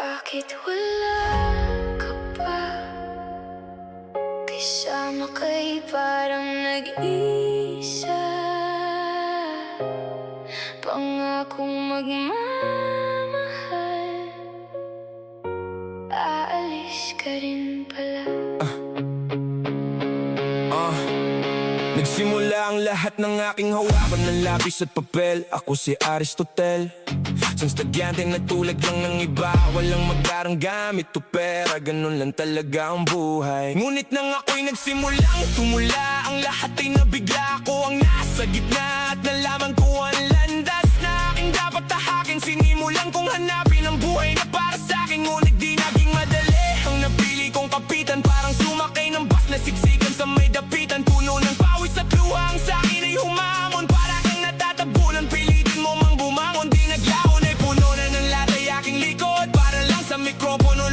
Bakit wala ka pa? Kasama ka'y parang nag-isa. Pangakong magmamahal, aalis ka rin pala. Nagsimula ang lahat ng aking hawakan ng lapis at papel. Ako si Aristotel, isang estudyante na tulad lang ng iba. Walang magarang gamit o pera, ganun lang talaga ang buhay. Ngunit nang ako'y nagsimulang tumula, ang lahat ay nabigla. Ako ang nasa gitna at nalaman ko ang landas na aking dapat tahakin. Sinimulan kong hanapin ang buhay na para sa'kin, ngunit di naging madali. Ang napili kong kapitan, parang sumakay ng bus na siksikan sa may dapitan. Puno ng pawis at luha, ang sa'kin ay humamon. Para kang natatabunan, pilitin mo mang bumangon. Di naglaon ay puno na ng latay aking likod, para lang sa mikropono